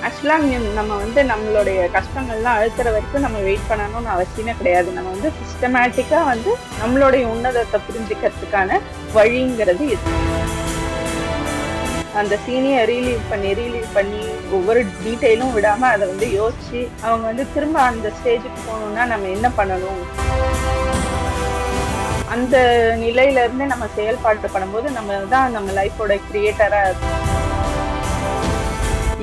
ஆக்சுவலா நம்ம வந்து நம்மளுடைய கஷ்டங்கள்லாம் அழுத்துற வரைக்கும் நம்ம வெயிட் பண்ணணும்னு அவசியமே கிடையாது. நம்ம வந்து சிஸ்டமேட்டிக்கா வந்து நம்மளுடைய உன்னதத்தை புரிஞ்சுக்கிறதுக்கான வழிங்கிறது இது. அந்த சீனியை ரீலீவ் பண்ணி ஒவ்வொரு டீட்டெயிலும் விடாம அதை வந்து யோசிச்சு அவங்க வந்து திரும்ப அந்த ஸ்டேஜுக்கு போகணும்னா நம்ம என்ன பண்ணணும், அந்த நிலையில இருந்து நம்ம செயல்பாடு பண்ணும்போது நம்ம தான் நம்ம லைஃபோட கிரியேட்டரா.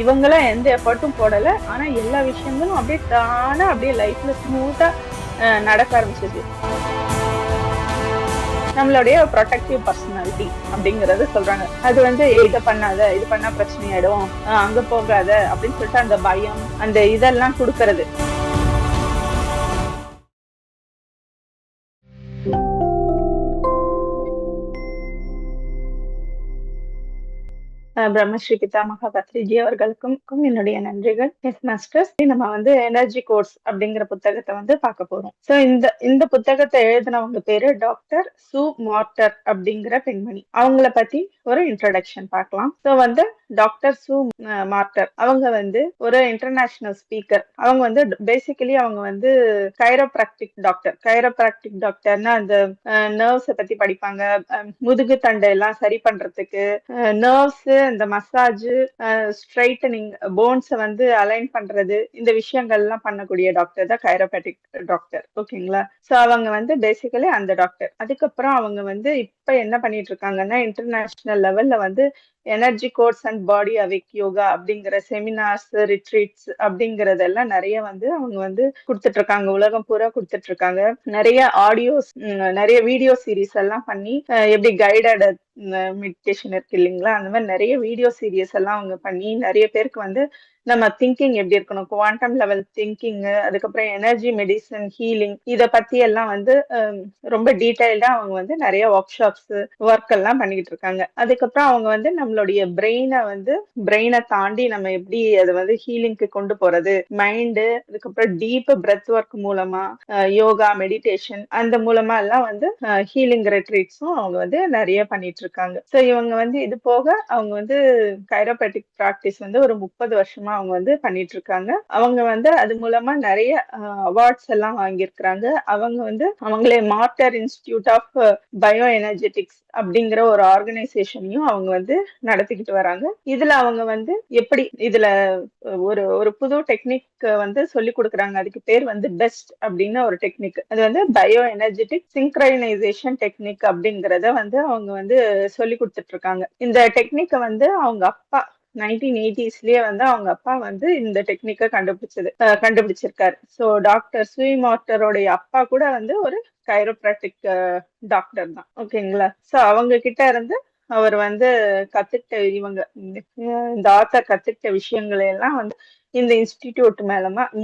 இவங்கெல்லாம் எந்த எஃபர்ட்டும் போடல, ஆனா எல்லா விஷயங்களும் அப்படியே தானா அப்படியே லைஃப்ல ஸ்மூத்தா நடக்க ஆரம்பிச்சது. நம்மளுடைய ப்ரொடெக்டிவ் பர்சனாலிட்டி அப்படிங்கறது சொல்றாங்க. அது வந்து இதை பண்ணாத, இது பண்ணா பிரச்சனை ஆயிடும், அங்க போகாத அப்படின்னு சொல்லிட்டு அந்த பயம் அந்த இதெல்லாம் கொடுக்கறது. பிரம்மஸ்ரீ பிதாமகா பத்ரிஜி அவர்களுக்கும் என்னுடைய நன்றிகள். எஸ் மாஸ்டர்ஸ், நம்ம வந்து எனர்ஜி கோர்ஸ் அப்படிங்கிற புத்தகத்தை வந்து பார்க்க போறோம். ஸோ இந்த புத்தகத்தை எழுதினவங்க பேரு டாக்டர் சு மார்ட்டர் அப்படிங்கிற பெண்மணி. அவங்கள பத்தி ஒரு இன்ட்ரடக்ஷன் பார்க்கலாம். ஸோ வந்து டாக்டர் சு மார்ட்டர் அவங்க வந்து ஒரு இன்டர்நேஷனல் ஸ்பீக்கர். அவங்க வந்து பேசிக்கலி அவங்க வந்து கைரோபிராக்டிக் டாக்டர்னா அந்த நர்வ்ஸை பத்தி படிப்பாங்க. முதுகு தண்டை எல்லாம் சரி பண்றதுக்கு நர்வ்ஸ், இந்த மசாஜ், ஸ்ட்ரைட்டனிங், போன்ஸை வந்து அலைன் பண்றது, இந்த விஷயங்கள் எல்லாம் பண்ணக்கூடிய டாக்டர் தான் கைரோபேட்டிக் டாக்டர். ஓகேங்களா? ஸோ அவங்க வந்து பேசிக்கலி அந்த டாக்டர். அதுக்கப்புறம் அவங்க வந்து இப்ப என்ன பண்ணிட்டு இருக்காங்கன்னா, இன்டர்நேஷனல் லெவல்ல வந்து energy course and body awake yoga அப்படிங்கிற செமினார்ஸ், ரிட்ரீட்ஸ் அப்படிங்கறதெல்லாம் நிறைய வந்து அவங்க வந்து கொடுத்துட்டு இருக்காங்க. உலகம் பூரா கொடுத்துட்டு இருக்காங்க. நிறைய ஆடியோஸ், நிறைய வீடியோ சீரீஸ் எல்லாம் பண்ணி எப்படி கைடட் மெடிடேஷன் இருக்கு இல்லைங்களா, அந்த மாதிரி நிறைய வீடியோ சீரியஸ் எல்லாம் அவங்க பண்ணி நிறைய பேருக்கு வந்து நம்ம திங்கிங் எப்படி இருக்கணும், குவாண்டம் லெவல் திங்கிங், அதுக்கப்புறம் எனர்ஜி மெடிசன், ஹீலிங், இதை பத்தி எல்லாம் வந்து ரொம்ப டீடைல்டா அவங்க வந்து நிறைய ஒர்க் ஷாப்ஸ், ஒர்க் எல்லாம் பண்ணிட்டு இருக்காங்க. அதுக்கப்புறம் அவங்க வந்து நம்மளுடைய பிரெயினை தாண்டி நம்ம எப்படி அதை வந்து ஹீலிங்க்கு கொண்டு போறது, மைண்டு, அதுக்கப்புறம் டீப் பிரெத் ஒர்க் மூலமா, யோகா, மெடிடேஷன், அந்த மூலமா எல்லாம் வந்து ஹீலிங் ரெட்ரீட்ஸும் அவங்க வந்து நிறைய பண்ணிட்டு இருக்காங்க. ஸோ இவங்க வந்து இது போக அவங்க வந்து கைரோபேட்டிக் ப்ராக்டிஸ் வந்து ஒரு 30 வருஷமா அவங்க வந்து பண்ணிட்டு இருக்காங்க. அவங்க வந்து அது மூலமா நிறைய அவார்ட்ஸ் எல்லாம் வாங்கியிருக்கிறாங்க. அவங்க வந்து அவங்களே Martor institute of bio energetics அப்படிங்கிற ஒரு ஆர்கனைசேஷனையும் அவங்க வந்து நடத்திக்கிட்டு வராங்க. இதுல அவங்க வந்து எப்படி இதுல ஒரு ஒரு புது டெக்னிக் வந்து சொல்லி கொடுக்குறாங்க. அதுக்கு பேர் வந்து பெஸ்ட் அப்படின்னு ஒரு டெக்னிக். அது வந்து பயோ எனர்ஜெட்டிக் சிங்க்ரைனைசேஷன் டெக்னிக் அப்படிங்கறத வந்து அவங்க வந்து சொல்லி கொடுத்துட்டு இருக்காங்க. இந்த டெக்னிக்கை வந்து அவங்க அப்பா 1980ஸ்லயே வந்து அவங்க அப்பா வந்து இந்த டெக்னிக்கை கண்டுபிடிச்சிருக்காரு. ஸோ டாக்டர் சுய் மார்ட்டரோடைய அப்பா கூட வந்து ஒரு கைரோப்ராக்டிக் டாக்டர் தான். ஓகேங்களா? ஸோ அவங்க கிட்ட இருந்து அவர் வந்து இந்த ஆத்தர் கத்துக்கிட்ட விஷயங்களை எல்லாம் வந்து இந்த இன்ஸ்டிடியூட்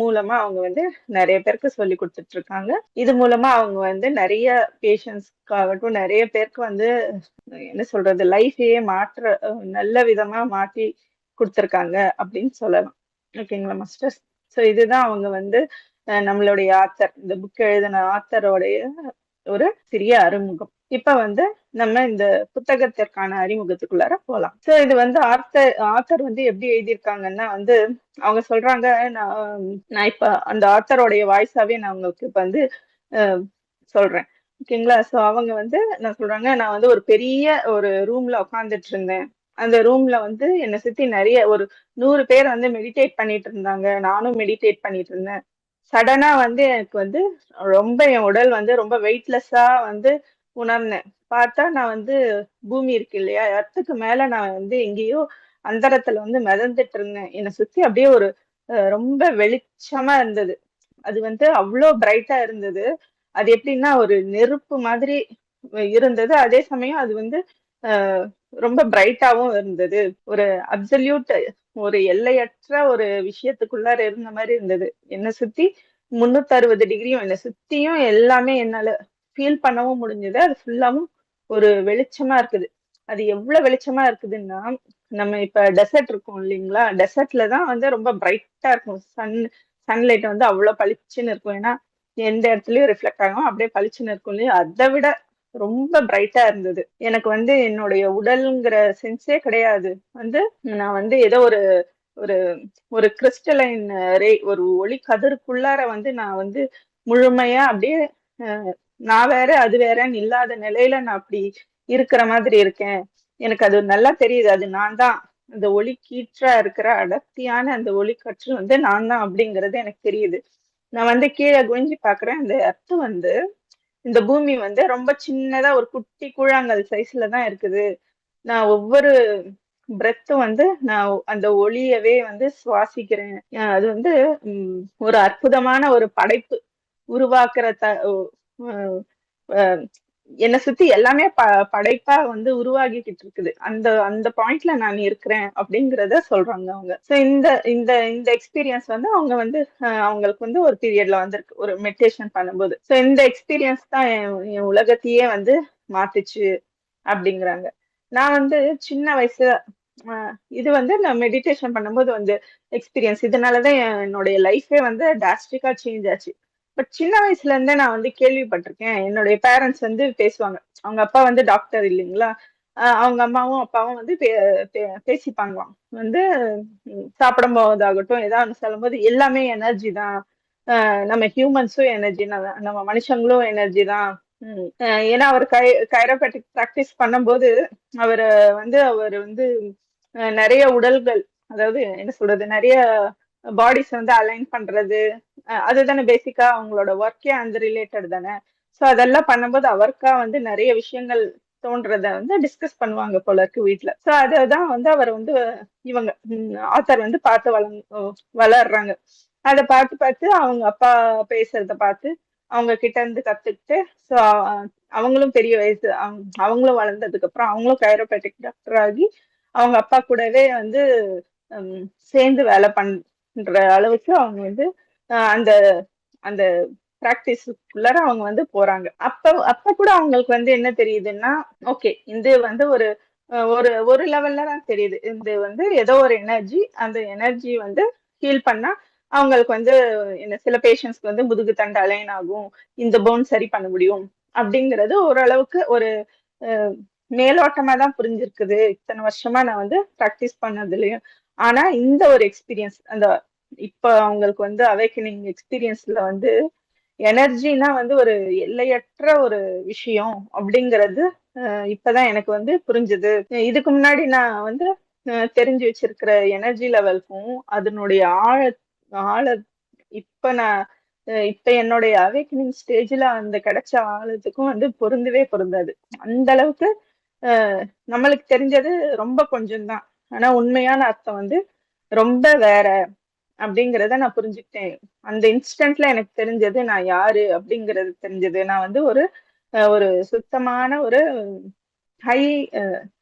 மூலமா அவங்க வந்து நிறைய பேருக்கு சொல்லி கொடுத்துட்டு இருக்காங்க. இது மூலமா அவங்க வந்து நிறைய பேஷண்ட்ஸ்க்காகட்டும், நிறைய பேருக்கு வந்து என்ன சொல்றது, லைஃபையே நல்ல விதமா மாற்றி கொடுத்துருக்காங்க அப்படின்னு சொல்லலாம். ஓகேங்களா மாஸ்டர்ஸ்? ஸோ இதுதான் அவங்க வந்து நம்மளுடைய ஆத்தர், இந்த புக் எழுதின ஆத்தரோடைய ஒரு சிறிய அறிமுகம். இப்ப வந்து நம்ம இந்த புத்தகத்திற்கான அறிமுகத்துக்குள்ளார போலாம். சோ இது வந்து ஆத்தர் வந்து எப்படி எழுதியிருக்காங்கன்னா வந்து அவங்க சொல்றாங்க, நான் இப்ப அந்த ஆத்தரோடைய வாய்ஸாவே நான் உங்களுக்கு இப்ப வந்து சொல்றேன். ஓகேங்களா? சோ அவங்க வந்து நான் சொல்றாங்க, நான் வந்து ஒரு பெரிய ஒரு ரூம்ல உட்காந்துட்டு இருந்தேன். அந்த ரூம்ல வந்து என்னை சுத்தி நிறைய ஒரு 100 பேர் வந்து மெடிடேட் பண்ணிட்டு இருந்தாங்க. நானும் மெடிடேட் பண்ணிட்டு இருந்தேன். சடனா வந்து எனக்கு வந்து ரொம்ப என் உடல் வந்து ரொம்ப வெயிட்லெஸ்ஸா வந்து உணர்ந்தேன். பார்த்தா நான் வந்து பூமி இருக்கு இல்லையா, எர்த்துக்கு மேல நான் வந்து எங்கேயோ அந்தரத்துல வந்து மிதந்துட்டு இருந்தேன். என்னை சுத்தி அப்படியே ஒரு ரொம்ப வெளிச்சமா இருந்தது. அது வந்து அவ்வளோ பிரைட்டா இருந்தது. அது எப்படின்னா ஒரு நெருப்பு மாதிரி இருந்தது. அதே சமயம் அது வந்து ரொம்ப பிரைட்டாவும் இருந்தது. ஒரு அப்சல்யூட், ஒரு எல்லையற்ற ஒரு விஷயத்துக்குள்ளார இருந்த மாதிரி இருந்தது. என்னை சுத்தி 360 டிகிரியும் என்னை சுத்தியும் எல்லாமே என்னால ஃபீல் பண்ணவும் முடிஞ்சது. அது ஃபுல்லாவும் ஒரு வெளிச்சமா இருக்குது. அது எவ்வளவு வெளிச்சமா இருக்குதுன்னா, நம்ம இப்ப டெசர்ட் இருக்கும் இல்லைங்களா, டெசர்ட்ல தான் வந்து ரொம்ப பிரைட்டா இருக்கும். சன்லைட் வந்து அவ்வளவு பளிச்சுன்னு இருக்கும். ஏன்னா எந்த இடத்துலயும் ரிஃப்ளெக்ட் ஆகும், அப்படியே பளிச்சுன்னு இருக்கும் இல்லையா, அதை விட ரொம்ப பிரைட்டா இருந்தது. எனக்கு வந்து என்னுடைய உடல்ங்கிற சென்ஸே கிடையாது. வந்து நான் வந்து ஏதோ ஒரு ஒரு ஒரு கிறிஸ்டலைன் ரே, ஒரு ஒளி கதிருக்குள்ளார வந்து நான் வந்து முழுமையா அப்படியே அஹ், நான் வேற அது வேறன்னு இல்லாத நிலையில நான் அப்படி இருக்கிற மாதிரி இருக்கேன். எனக்கு அது நல்லா தெரியுது, அது நான் தான். அந்த ஒளி கீற்றா இருக்கிற அடர்த்தியான அந்த ஒளி கற்று வந்து நான் தான் அப்படிங்கிறது எனக்கு தெரியுது. நான் வந்து கீழே குனிஞ்சு பாக்குறேன், அந்த எர்த் வந்து, இந்த பூமி வந்து ரொம்ப சின்னதா ஒரு குட்டி கூழாங்கல் சைஸ்ல தான் இருக்குது. நான் ஒவ்வொரு பிரெத்தும் வந்து நான் அந்த ஒளியவே வந்து சுவாசிக்கிறேன். அது வந்து ஒரு அற்புதமான ஒரு படைப்பு உருவாக்குற அஹ் அஹ் என்னை சுத்தி எல்லாமே படைப்பா வந்து உருவாகிக்கிட்டு இருக்குது. அந்த அந்த பாயிண்ட்ல நான் இருக்கிறேன் அப்படிங்கிறத சொல்றாங்க அவங்க. ஸோ இந்த இந்த இந்த எக்ஸ்பீரியன்ஸ் வந்து அவங்க வந்து அவங்களுக்கு வந்து ஒரு பீரியட்ல வந்திருக்கு, ஒரு மெடிடேஷன் பண்ணும்போது. ஸோ இந்த எக்ஸ்பீரியன்ஸ் தான் என் உலகத்தையே வந்து மாத்துச்சு அப்படிங்கிறாங்க. நான் வந்து சின்ன வயசுல இது வந்து நான் மெடிடேஷன் பண்ணும்போது வந்து எக்ஸ்பீரியன்ஸ். இதனாலதான் என்னுடைய லைஃபே வந்து டிராஸ்டிக்கா சேஞ்ச் ஆச்சு. பட் சின்ன வயசுல இருந்தே நான் வந்து கேள்விப்பட்டிருக்கேன். என்னுடைய பேரண்ட்ஸ் வந்து பேசுவாங்க. அவங்க அப்பா வந்து டாக்டர் இல்லைங்களா, அவங்க அம்மாவும் அப்பாவும் வந்து பேசிப்பாங்களாம். வந்து சாப்பிடும் போதாகட்டும், ஏதாவது சொல்லும் போது எல்லாமே எனர்ஜி தான். நம்ம ஹியூமன்ஸும் எனர்ஜி, நம்ம மனுஷங்களும் எனர்ஜி தான். ஏன்னா அவர் கைரோபேட்டிக் பிராக்டிஸ் பண்ணும்போது அவர் அவர் வந்து நிறைய உடல்கள், அதாவது என்ன சொல்றது, நிறைய பாடிஸ் வந்து அலைன் பண்றது, அதுதானே பேசிக்கா அவங்களோட ஒர்க்கே அந்த ரிலேட்டட் தானே. ஸோ அதெல்லாம் பண்ணும்போது அவருக்கா வந்து நிறைய விஷயங்கள் தோன்றத வந்து டிஸ்கஸ் பண்ணுவாங்க போல இருக்கு வீட்டுல. ஸோ அதுதான் வந்து அவர் வந்து இவங்க ஆத்தர் வந்து பார்த்து வளர்றாங்க. அதை பார்த்து பார்த்து அவங்க அப்பா பேசுறத பார்த்து அவங்க கிட்ட இருந்து கத்துக்கிட்டு, ஸோ அவங்களும் பெரிய வயசு, அவங்களும் வளர்ந்ததுக்கு அப்புறம் அவங்களும் கைரோபேட்டிக் டாக்டர் ஆகி அவங்க அப்பா கூடவே வந்து சேர்ந்து வேலை பண்ற அளவுக்கு அவங்க வந்து அந்த அந்த பிராக்டிஸ்க்குள்ளார அவங்க வந்து போறாங்க. அப்ப அப்ப கூட அவங்களுக்கு வந்து என்ன தெரியுதுன்னா, ஓகே இது வந்து ஒரு ஒரு ஒரு லெவல்ல தான் தெரியுது, இது வந்து ஏதோ ஒரு எனர்ஜி, அந்த எனர்ஜி வந்து ஹீல் பண்ணா அவங்களுக்கு வந்து என்ன, சில பேஷண்ட்ஸ்க்கு வந்து முதுகு தண்டு அலைன் ஆகும், இந்த போன் சரி பண்ண முடியும் அப்படிங்கிறது ஓரளவுக்கு ஒரு மேலோட்டமா தான் புரிஞ்சிருக்குது இத்தனை வருஷமா நான் வந்து ப்ராக்டிஸ் பண்ணதுலயும். ஆனா இந்த ஒரு எக்ஸ்பீரியன்ஸ், அந்த இப்ப அவங்களுக்கு வந்து அவேக்கனிங் எக்ஸ்பீரியன்ஸ்ல வந்து எனர்ஜினா வந்து ஒரு எல்லையற்ற ஒரு விஷயம் அப்படிங்கிறது இப்பதான் எனக்கு வந்து புரிஞ்சுது. இதுக்கு முன்னாடி நான் வந்து தெரிஞ்சு வச்சிருக்கிற எனர்ஜி லெவலுக்கும் அதனுடைய ஆழ இப்ப நான் இப்ப என்னுடைய அவேக்கனிங் ஸ்டேஜ்ல அந்த கிடைச்ச ஆழத்துக்கும் வந்து பொருந்தவே பொருந்தாது. அந்த அளவுக்கு நம்மளுக்கு தெரிஞ்சது ரொம்ப கொஞ்சம் தான். ஆனா உண்மையான அர்த்தம் வந்து ரொம்ப வேற அப்படிங்கிறத நான் புரிஞ்சுக்கிட்டேன். அந்த இன்ஸ்டன்ட்ல எனக்கு தெரிஞ்சது நான் யாரு அப்படிங்கிறது தெரிஞ்சது. நான் வந்து ஒரு சுத்தமான ஒரு ஹை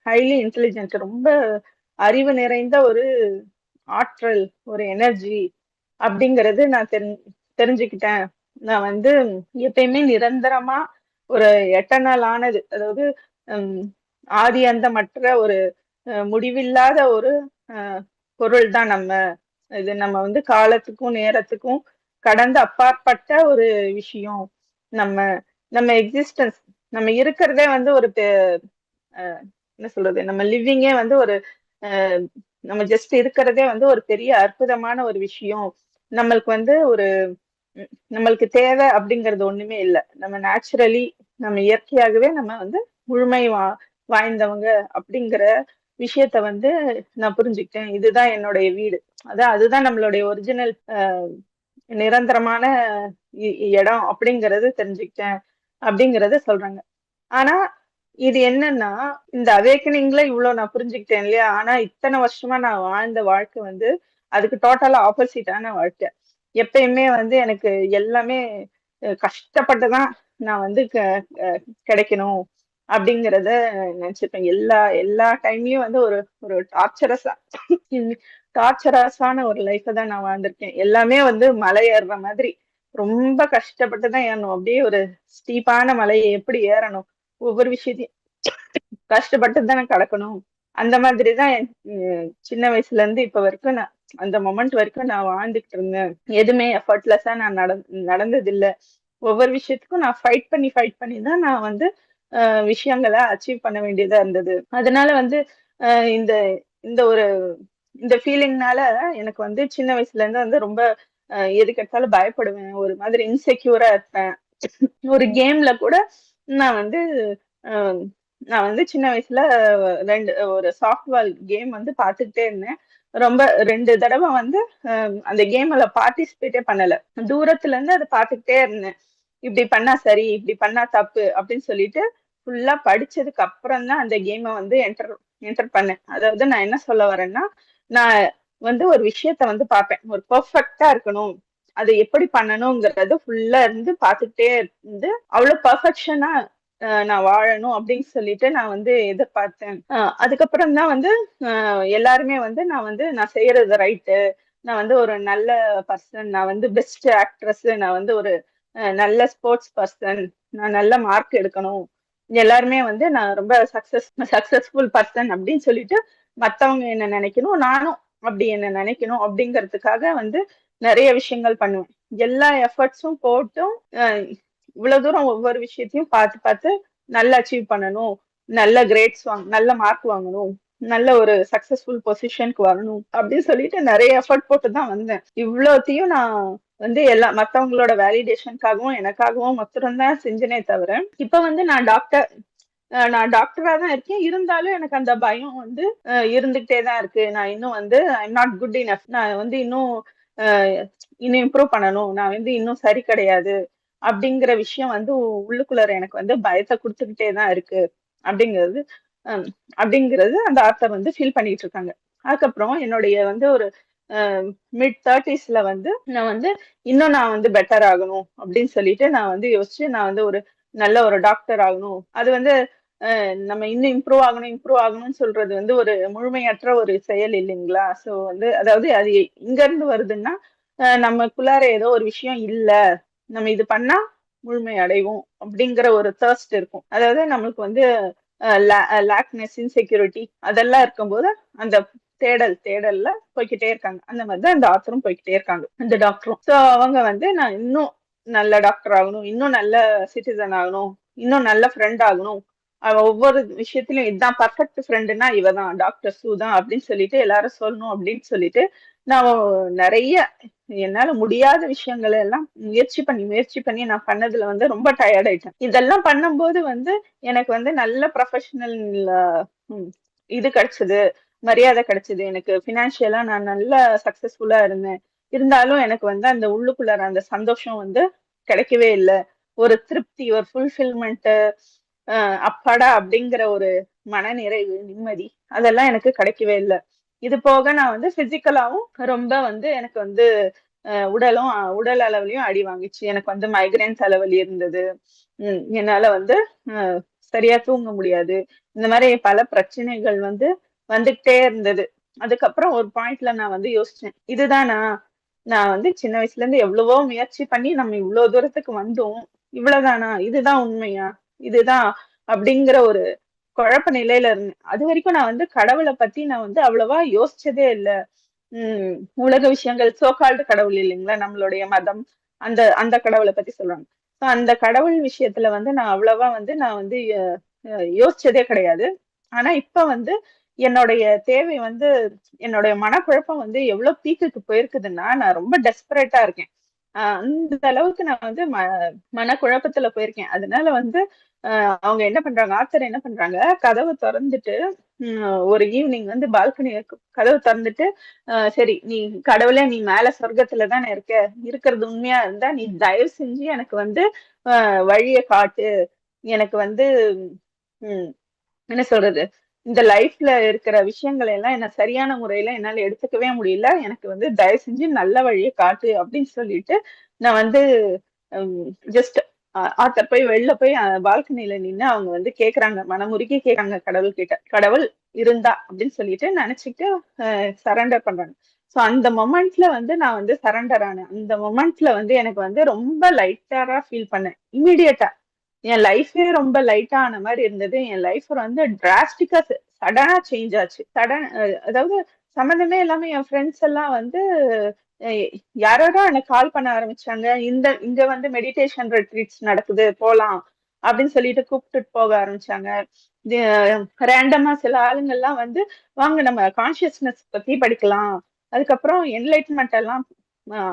ஹைலி இன்டெலிஜென்ட், ரொம்ப அறிவு நிறைந்த ஒரு ஆற்றல், ஒரு எனர்ஜி அப்படிங்கிறது நான் தெரிஞ்சுக்கிட்டேன். நான் வந்து எப்பயுமே நிரந்தரமா ஒரு எட்டர்னல் ஆனது, அதாவது ஆதி அந்தமற்ற ஒரு முடிவில்லாத ஒரு பொருள் தான் நம்ம. இது நம்ம வந்து காலத்துக்கும் நேரத்துக்கும் கடந்து அப்பாற்பட்ட ஒரு விஷயம். நம்ம நம்ம எக்ஸிஸ்டன்ஸ், நம்ம இருக்கிறதே வந்து ஒரு என்ன சொல்றது, நம்ம லிவிங்கே வந்து ஒரு நம்ம ஜஸ்ட் இருக்கிறதே வந்து ஒரு பெரிய அற்புதமான ஒரு விஷயம். நம்மளுக்கு வந்து ஒரு நம்மளுக்கு தேவை அப்படிங்கிறது ஒண்ணுமே இல்லை. நம்ம நேச்சுரலி, நம்ம இயற்கையாகவே நம்ம வந்து முழுமை வாய்ந்தவங்க அப்படிங்கிற விஷயத்த வந்து நான் புரிஞ்சுக்கிட்டேன். இதுதான் என்னுடைய வீடு, அதுதான் நம்மளுடைய ஒரிஜினல் நிரந்தரமான இடம் அப்படிங்கறது தெரிஞ்சுக்கிட்டேன் அப்படிங்கறத சொல்றாங்க. ஆனா இது என்னன்னா, இந்த அவேக்கனிங்ல இவ்வளவு நான் புரிஞ்சுக்கிட்டேன் இல்லையா, ஆனா இத்தனை வருஷமா நான் வாழ்ந்த வாழ்க்கை வந்து அதுக்கு டோட்டலா ஆப்போசிட்டான வாழ்க்கை. எப்பயுமே வந்து எனக்கு எல்லாமே கஷ்டப்பட்டுதான் நான் வந்து கிடைக்கணும் அப்படிங்கிறத நினைச்சிருப்பேன். எல்லா எல்லா டைம்லயும் வந்து ஒரு ஒரு டார்ச்சரஸான ஒரு லைஃப தான் நான் வாழ்ந்திருக்கேன். எல்லாமே வந்து மலை ஏறுற மாதிரி ரொம்ப கஷ்டப்பட்டு தான் ஏறணும். அப்படியே ஒரு ஸ்டீப்பான மலையை எப்படி ஏறணும், ஒவ்வொரு விஷயத்தையும் கஷ்டப்பட்டு தானே கடக்கணும். அந்த மாதிரிதான் சின்ன வயசுல இருந்து இப்ப வரைக்கும் நான் அந்த மொமெண்ட் வரைக்கும் நான் வாழ்ந்துகிட்டு இருந்தேன். எதுவுமே எஃபர்ட்லெஸ்ஸா நான் நடந்தது இல்ல. ஒவ்வொரு விஷயத்துக்கும் நான் ஃபைட் பண்ணி தான் நான் வந்து விஷயங்களை அச்சீவ் பண்ண வேண்டியதா இருந்தது. அதனால வந்து இந்த இந்த ஒரு இந்த ஃபீலிங்னால எனக்கு வந்து சின்ன வயசுல இருந்து வந்து ரொம்ப எதுக்கு எடுத்தாலும் பயப்படுவேன், ஒரு மாதிரி இன்செக்யூரா இருப்பேன். ஒரு கேம்ல கூட நான் வந்து அஹ், நான் வந்து சின்ன வயசுல ஒரு சாஃப்ட்பால் கேம் வந்து பார்த்துக்கிட்டே இருந்தேன். ரொம்ப 2 தடவை வந்து அந்த கேம்ல பார்ட்டிசிபேட்டே பண்ணல. தூரத்துல இருந்து அதை பார்த்துக்கிட்டே இருந்தேன். இப்படி பண்ணா சரி, இப்படி பண்ணா தப்பு அப்படின்னு சொல்லிட்டு ஃபுல்லா படிச்சதுக்கு அப்புறம் தான் அந்த கேமை வந்து என்டர் பண்ணேன். அதாவது நான் என்ன சொல்ல வரேன்னா, நான் வந்து ஒரு விஷயத்த வந்து பார்ப்பேன், ஒரு பெர்ஃபெக்ட்டா இருக்கணும், அதை எப்படி பண்ணணுங்கிறது ஃபுல்லா இருந்து பார்த்துக்கிட்டே இருந்து அவ்வளவு பெர்ஃபெக்ஷனா நான் வாழணும் அப்படின்னு சொல்லிட்டு நான் வந்து எதிர்பார்த்தேன். அதுக்கப்புறம் தான் வந்து எல்லாருமே வந்து நான் செய்யறது ரைட்டு, நான் வந்து ஒரு நல்ல பர்சன், நான் வந்து பெஸ்ட் ஆக்ட்ரஸ், நான் வந்து ஒரு நல்ல ஸ்போர்ட்ஸ் பர்சன், நான் நல்ல மார்க் எடுக்கணும், எல்லாருமே வந்து நான் ரொம்ப சக்சஸ்ஃபுல் பர்சன் அப்படின்னு சொல்லிட்டு மத்தவங்க என்ன நினைக்கணும், நானும் அப்படி என்ன நினைக்கணும் அப்படிங்கிறதுக்காக வந்து நிறைய விஷயங்கள் பண்ணுவேன். எல்லா எஃபர்ட்ஸும் போட்டும் இவ்வளவு தூரம் ஒவ்வொரு விஷயத்தையும் பார்த்து பார்த்து நல்லா அச்சீவ் பண்ணணும், நல்ல கிரேட்ஸ் நல்ல மார்க் வாங்கணும், நல்ல ஒரு சக்சஸ்ஃபுல் பொசிஷனுக்கு வரணும் அப்படின்னு சொல்லிட்டு நிறைய எஃபர்ட் போட்டு தான் வந்தேன். இவ்வளோத்தையும் நான் வந்து எல்லா மத்தவங்களோட வேலிடேஷனுக்காகவும் எனக்காகவும் மாத்திரம் தான் செஞ்சனே தவிர, இப்ப வந்து நான் டாக்டரா தான் இருக்கேன். இருந்தாலும் எனக்கு அந்த பயம் வந்து இருந்துகிட்டே தான் இருக்கு. நான் இன்னும் வந்து ஐம் நாட் குட் இனஃப், நான் வந்து இன்னும் இம்ப்ரூவ் பண்ணணும், நான் வந்து இன்னும் சரி கிடையாது அப்படிங்கிற விஷயம் வந்து உள்ளுக்குள்ளார எனக்கு வந்து பயத்தை கொடுத்துக்கிட்டே தான் இருக்கு அப்படிங்கிறது ஹம், அப்படிங்கிறது அந்த ஆத்தர் வந்து ஃபீல் பண்ணிட்டு இருக்காங்க. அதுக்கப்புறம் என்னுடைய வந்து ஒரு மிட் 30sல வந்து நான் வந்து பெட்டர் ஆகணும் அப்படின்னு சொல்லிட்டு நான் வந்து யோசிச்சு, நான் வந்து ஒரு நல்ல ஒரு டாக்டர் ஆகணும். அது வந்து நம்ம இன்னும் இம்ப்ரூவ் ஆகணும்னு சொல்றது வந்து ஒரு முழுமையற்ற ஒரு செயல் இல்லைங்களா? சோ வந்து அதாவது அது இங்க இருந்து வருதுன்னா, நமக்குள்ளார ஏதோ ஒரு விஷயம் இல்ல, நம்ம இது பண்ணா முழுமை அடைவோம் அப்படிங்கிற ஒரு தர்ஸ்ட் இருக்கும். அதாவது நம்மளுக்கு வந்து லேக்னஸ், இன்செக்யூரிட்டி அதெல்லாம் இருக்கும்போது அந்த தேடல்ல போய்க்கிட்டே இருக்காங்க. அந்த மாதிரிதான் இந்த ஆத்தரும் போய்க்கிட்டே இருக்காங்க, இந்த டாக்டரும். சோ அவங்க வந்து நான் இன்னும் நல்ல டாக்டர் ஆகணும், இன்னும் நல்ல சிட்டிசன் ஆகணும், இன்னும் நல்ல ஃப்ரெண்ட் ஆகணும், அவ ஒவ்வொரு விஷயத்திலயும் இதுதான் பர்ஃபெக்ட் ஃப்ரெண்டுனா இவ தான், டாக்டர் சூ தான் அப்படின்னு சொல்லிட்டு எல்லாரும் சொல்லணும் அப்படின்னு சொல்லிட்டு நான் நிறைய என்னால முடியாத விஷயங்களை எல்லாம் முயற்சி பண்ணி நான் பண்ணதுல வந்து ரொம்ப டயர்ட் ஆயிட்டேன். இதெல்லாம் பண்ணும்போது வந்து எனக்கு வந்து நல்ல ப்ரொஃபஷனல் இது கிடைச்சது, மரியாதை கிடைச்சது, எனக்கு பினான்சியலா நான் நல்ல சக்சஸ்ஃபுல்லா இருந்தேன். இருந்தாலும் எனக்கு வந்து அந்த உள்ளுக்குள்ளார அந்த சந்தோஷம் வந்து கிடைக்கவே இல்லை. ஒரு திருப்தி, ஒரு ஃபுல்ஃபில்மெண்ட், அப்பாடா அப்படிங்கிற ஒரு மன நிறைவு, நிம்மதி அதெல்லாம் எனக்கு கிடைக்கவே இல்லை. இது போக நான் வந்து பிசிக்கலாவும் ரொம்ப வந்து எனக்கு வந்து உடல் அளவுலயும் அடி வாங்கிச்சு. எனக்கு வந்து மைக்ரேன் தலைவலி இருந்தது. என்னால வந்து சரியா தூங்க முடியாது. இந்த மாதிரி பல பிரச்சனைகள் வந்து வந்துகிட்டே இருந்தது. அதுக்கப்புறம் ஒரு பாயிண்ட்ல நான் வந்து யோசிச்சேன், இதுதானா, நான் வந்து சின்ன வயசுல இருந்து எவ்வளவோ முயற்சி பண்ணி நம்ம இவ்வளவு தூரத்துக்கு வந்தோம், இவ்வளவுதானா, இதுதான் உண்மையா, இதுதான் அப்படிங்கிற ஒரு குழப்ப நிலையில இருந்தேன். அது வரைக்கும் நான் வந்து கடவுளை பத்தி நான் வந்து அவ்வளவா யோசிச்சதே இல்லை. உலக விஷயங்கள், சோகால்டு கடவுள் இல்லைங்களா, நம்மளுடைய மதம், அந்த அந்த கடவுளை பத்தி சொல்றாங்க. அந்த கடவுள் விஷயத்துல வந்து நான் அவ்வளவா வந்து நான் வந்து யோசிச்சதே கிடையாது. ஆனா இப்ப வந்து என்னுடைய தேவை வந்து, என்னுடைய மனக்குழப்பம் வந்து எவ்வளவு பீக்குக்கு போயிருக்குதுன்னா, நான் ரொம்ப டெஸ்பரேட்டா இருக்கேன். அந்த அளவுக்கு நான் வந்து மனக்குழப்பத்துல போயிருக்கேன். அதனால வந்து அவங்க என்ன பண்றாங்க, ஆத்தர் என்ன பண்றாங்க, கதவை திறந்துட்டு ஒரு ஈவினிங் வந்து பால்கனி கதவு திறந்துட்டு, சரி நீ கடவுளே, நீ மேல சொர்க்கத்துல தானே இருக்கிறது உண்மையா இருந்தா நீ தயவு செஞ்சு எனக்கு வந்து வழிய காட்டு, எனக்கு வந்து உம் என்ன சொல்றது, இந்த லைஃப்ல இருக்கிற விஷயங்களை எல்லாம் என்ன சரியான முறையில என்னால எடுத்துக்கவே முடியல, எனக்கு வந்து தயவு செஞ்சு நல்ல வழியை காட்டு அப்படின்னு சொல்லிட்டு நான் வந்து ஜஸ்ட் ஆத்தர் போய் வெளில போய் பால்கனில நின்னு அவங்க வந்து கேக்குறாங்க, மனமுருகி கேக்குறாங்க கடவுள் கிட்ட, கடவுள் இருந்தா அப்படின்னு சொல்லிட்டு நினைச்சுட்டு சரண்டர் பண்றாங்க. சோ அந்த மொமெண்ட்ல வந்து நான் வந்து சரண்டர் ஆனேன். அந்த மொமெண்ட்ல வந்து எனக்கு வந்து ரொம்ப லைட்டரா ஃபீல் பண்ணேன். இம்மிடியட்டா என் லைஃபே ரொம்ப லைட்டா ஆன மாதிரி இருந்தது. என் லைஃப் வந்து டிராஸ்டிக்கா சடனா சேஞ்ச் ஆச்சு. அதாவது சம்மந்தமே இல்லாம என் ஃப்ரெண்ட்ஸ் எல்லாம் வந்து யாரோட எனக்கு கால் பண்ண ஆரம்பிச்சாங்க, இங்க வந்து மெடிடேஷன் ரெட்ரீட்ஸ் நடக்குது போலாம் அப்படின்னு சொல்லிட்டு கூப்பிட்டுட்டு போக ஆரம்பிச்சாங்க. ரேண்டமா சில ஆளுங்கள்லாம் வந்து வாங்க நம்ம கான்சியஸ்னஸ் பத்தி படிக்கலாம், அதுக்கப்புறம் என்லைட்மெண்ட் எல்லாம்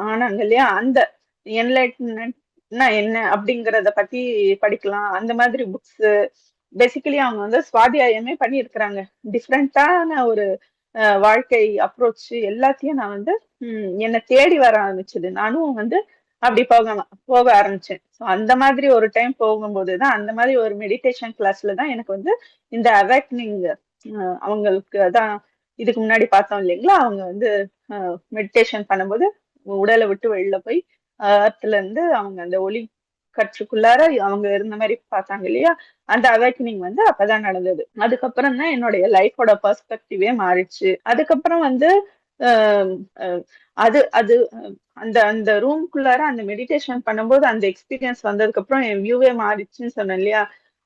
ஆனாங்க இல்லையா, அந்த என்லைட்மெண்ட்னா என்ன அப்படிங்கறத பத்தி படிக்கலாம். அந்த மாதிரி புக்ஸ் பேசிக்கலி அவங்க வந்து சுவாத்தியாயமே பண்ணியிருக்கிறாங்க. டிஃப்ரெண்டான ஒரு வாழ்க்கை அப்ரோச் எல்லாத்தையும் நான் வந்து என்னை தேடி வர ஆரம்பிச்சது. நானும் வந்து அப்படி போக ஆரம்பிச்சேன். ஸோ அந்த மாதிரி ஒரு டைம் போகும்போதுதான், அந்த மாதிரி ஒரு மெடிடேஷன் கிளாஸ்ல தான் எனக்கு வந்து இந்த அவேக்னிங், அவங்களுக்கு தான் இதுக்கு முன்னாடி பார்த்தோம் இல்லைங்களா, அவங்க வந்து மெடிடேஷன் பண்ணும்போது உடலை விட்டு வெளில போய் அர்த்ல இருந்து அவங்க அந்த ஒளி கற்றுக்குள்ளார அவங்க இருந்த மாதிரி பார்த்தாங்க இல்லையா, அந்த அவேக்கனிங் வந்து அப்பதான் நடந்தது. அதுக்கப்புறம் தான் என்னுடைய லைஃபோட பெர்ஸ்பெக்டிவே மாறிடுச்சு. அதுக்கப்புறம் வந்து அஹ் அஹ் அது அது அந்த அந்த ரூம்குள்ளார அந்த மெடிடேஷன் பண்ணும்போது அந்த எக்ஸ்பீரியன்ஸ் வந்ததுக்கு அப்புறம் என் வியூவே மாறிடுச்சுன்னு சொன்னேன் இல்லையா,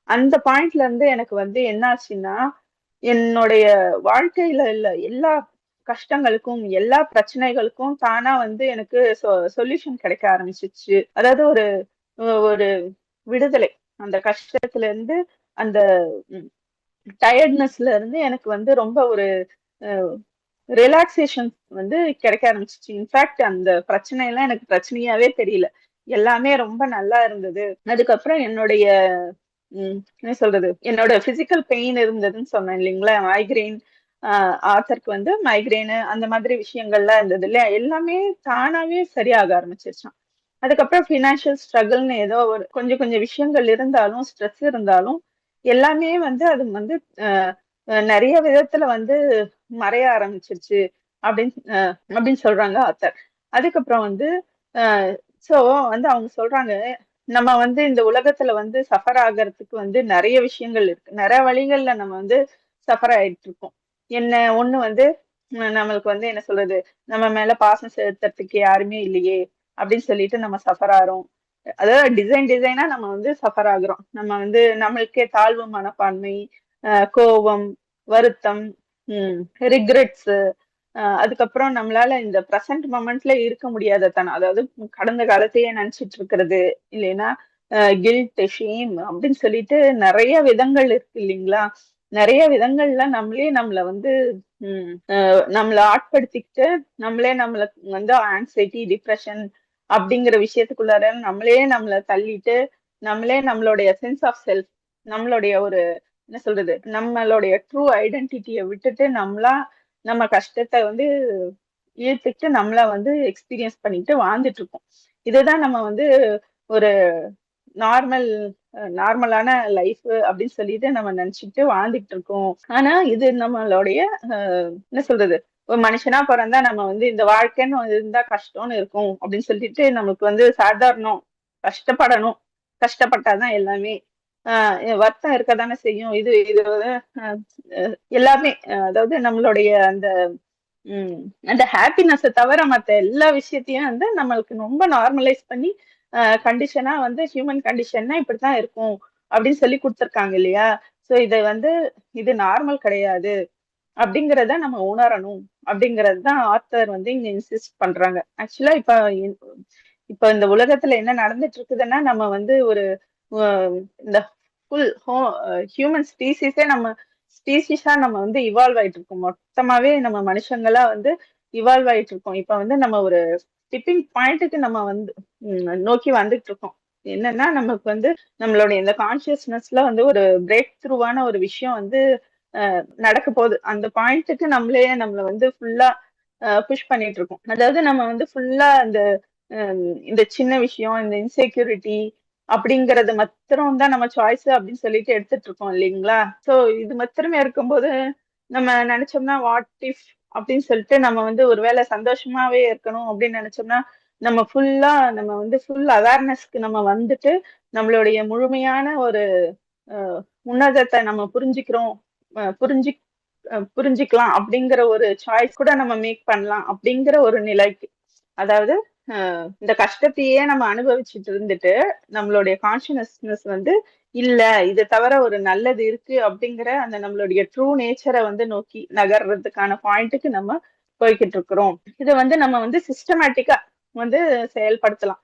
அந்த பாயிண்ட்ல இருந்து எனக்கு வந்து என்ன ஆச்சுன்னா, என்னுடைய வாழ்க்கையில இல்ல எல்லா கஷ்டங்களுக்கும் எல்லா பிரச்சனைகளுக்கும் தானா வந்து எனக்கு சொல்யூஷன் கிடைக்க ஆரம்பிச்சிச்சு. அதாவது ஒரு ஒரு விடுதலை, அந்த கஷ்டத்துல இருந்து, அந்த டயர்ட்னஸ்ல இருந்து எனக்கு வந்து ரொம்ப ஒரு ரிலாக்ஸேஷன் வந்து கிடைக்க ஆரம்பிச்சிச்சு. இன்ஃபேக்ட் அந்த பிரச்சனை எல்லாம் எனக்கு பிரச்சனையாவே தெரியல, எல்லாமே ரொம்ப நல்லா இருந்தது. அதுக்கப்புறம் என்னுடைய என்ன சொல்றது, என்னோட பிசிக்கல் பெயின் இருந்ததுன்னு சொன்னேன் இல்லைங்களா, மைக்ரெயின், ஆத்தருக்கு வந்து மைக்ரெயின் அந்த மாதிரி விஷயங்கள்லாம் இருந்தது இல்லையா, எல்லாமே தானாவே சரியாக ஆரம்பிச்சிருச்சான். அதுக்கப்புறம் ஃபினான்ஷியல் ஸ்ட்ரகிள்னு ஏதோ ஒரு கொஞ்சம் கொஞ்சம் விஷயங்கள் இருந்தாலும், ஸ்ட்ரெஸ் இருந்தாலும், எல்லாமே வந்து அது வந்து நிறைய விதத்துல வந்து மறைய ஆரம்பிச்சிருச்சு அப்படின்னு சொல்றாங்க ஆத்தர். அதுக்கப்புறம் வந்து சோ வந்து அவங்க சொல்றாங்க, நம்ம வந்து இந்த உலகத்துல வந்து சஃபர் ஆகிறதுக்கு வந்து நிறைய விஷயங்கள் இருக்கு, நிறைய வழிகள்ல நம்ம வந்து சஃபர் ஆயிட்டு இருக்கோம். என்ன ஒண்ணு வந்து நம்மளுக்கு வந்து என்ன சொல்றது, நம்ம மேல பாசம் செலுத்துறதுக்கு யாருமே இல்லையே அப்படின்னு சொல்லிட்டு நம்ம சஃபர் ஆகிறோம். அதாவது டிசைனா நம்ம வந்து சஃபர் ஆகுறோம். நம்ம வந்து நம்மளுக்கே தாழ்வு மனப்பான்மை, கோபம், வருத்தம், ரிக்ரெட்ஸ், அதுக்கப்புறம் நம்மளால இந்த ப்ரெசன்ட் மொமெண்ட்ல இருக்க முடியாத தனம், அதாவது கடந்த காலத்தையே நினைச்சிட்டு இருக்கிறது, இல்லைன்னா கில்ட், ஷேம் அப்படின்னு சொல்லிட்டு நிறைய விதங்கள் இருக்கு இல்லைங்களா. நிறைய விதங்கள்ல நம்மள வந்து நம்மள ஆட்படுத்திக்கிட்டு, நம்மள வந்து ஆங்ஸைட்டி, டிப்ரெஷன் அப்படிங்கிற விஷயத்துக்குள்ளார நம்மள தள்ளிட்டு, நம்மளுடைய சென்ஸ் ஆஃப் செல்ஃப், நம்மளுடைய ஒரு என்ன சொல்றது, நம்மளுடைய ட்ரூ ஐடென்டிட்டியை விட்டுட்டு நம்ம கஷ்டத்தை வந்து ஈர்த்துக்கிட்டு நம்மள வந்து எக்ஸ்பீரியன்ஸ் பண்ணிட்டு வாழ்ந்துட்டு இருக்கோம். இதுதான் நம்ம வந்து ஒரு நார்மல் நார்மலான லைஃப் அப்படின்னு சொல்லிட்டு நம்ம நினைச்சிட்டு வாழ்ந்துட்டு இருக்கோம். ஆனா இது நம்மளுடைய என்ன சொல்றது, ஒரு மனுஷனா பிறந்தா நம்ம வந்து இந்த வாழ்க்கைன்னு இருந்தா கஷ்டம்னு இருக்கும் அப்படின்னு சொல்லிட்டு நமக்கு வந்து சாதாரணம், கஷ்டப்படணும், கஷ்டப்பட்டாதான் எல்லாமே, வருத்தம் இருக்கதானே செய்யும். இது இது எல்லாமே, அதாவது நம்மளுடைய அந்த அந்த ஹாப்பினஸ் தவிர மத்த எல்லா விஷயத்தையும் வந்து நம்மளுக்கு ரொம்ப நார்மலைஸ் பண்ணி கண்டிஷனா வந்து ஹியூமன் கண்டிஷன்னா இப்படித்தான் இருக்கும் அப்படின்னு சொல்லி கொடுத்துருக்காங்க இல்லையா. சோ இதை வந்து இது நார்மல் கிடையாது அப்படிங்கிறத நம்ம உணரணும் அப்படிங்கிறது தான் ஆத்தர் வந்து இங்க இன்சிஸ்ட் பண்றாங்க. ஆக்சுவலா இப்ப இந்த உலகத்துல என்ன நடந்துட்டு இருக்குதுன்னா, நம்ம வந்து ஒரு இந்த ஃபுல் ஹியூமன் ஸ்பீசிஸே நம்ம ஸ்பீசிஸா நம்ம வந்து இவால்வ் ஆயிட்டு இருக்கோம். மொத்தமாவே நம்ம மனுஷங்களா வந்து இவால்வ் ஆயிட்டு இருக்கோம். இப்ப வந்து நம்ம ஒரு டிப்பிங் பாயிண்ட்டுக்கு நம்ம வந்து நோக்கி வந்துட்டு இருக்கோம். என்னன்னா நமக்கு வந்து நம்மளுடைய இந்த கான்சியஸ்னஸ்ல வந்து ஒரு பிரேக் த்ரூவான ஒரு விஷயம் வந்து நடக்க போகுது. அந்த பாயிண்ட்டுக்கு நம்மள வந்து ஃபுல்லா புஷ் பண்ணிட்டு இருக்கோம். அதாவது நம்ம வந்து ஃபுல்லா இந்த சின்ன விஷயம், இந்த இன்செக்யூரிட்டி அப்படிங்கறது மாத்திரம் தான் நம்ம சாய்ஸ் அப்படின்னு சொல்லிட்டு எடுத்துட்டு இருக்கோம் இல்லைங்களா. சோ இது மாத்திரமே இருக்கும்போது நம்ம நினைச்சோம்னா வாட் இஃப் அப்படின்னு சொல்லிட்டு நம்ம வந்து ஒருவேளை சந்தோஷமாவே இருக்கணும் அப்படின்னு நினைச்சோம்னா, நம்ம வந்து ஃபுல் அவேர்னஸ்க்கு நம்ம வந்துட்டு நம்மளுடைய முழுமையான ஒரு உன்னதத்தை நம்ம புரிஞ்சுக்கிறோம், புரிஞ்சுக்கலாம் அப்படிங்கிற ஒரு சாய்ஸ் கூட நம்ம மேக் பண்ணலாம் அப்படிங்கிற ஒரு நிலைக்கு, அதாவது இந்த கஷ்டத்தையே நம்ம அனுபவிச்சுட்டு இருந்துட்டு நம்மளுடைய கான்சியஸ்னஸ் வந்து இல்ல இது தவிர ஒரு நல்லது இருக்கு அப்படிங்கிற அந்த நம்மளுடைய ட்ரூ நேச்சரை வந்து நோக்கி நகர்றதுக்கான பாயிண்ட்டுக்கு நம்ம போய்கிட்டு இருக்கிறோம். இதை வந்து நம்ம வந்து சிஸ்டமேட்டிக்கா வந்து செயல்படுத்தலாம்.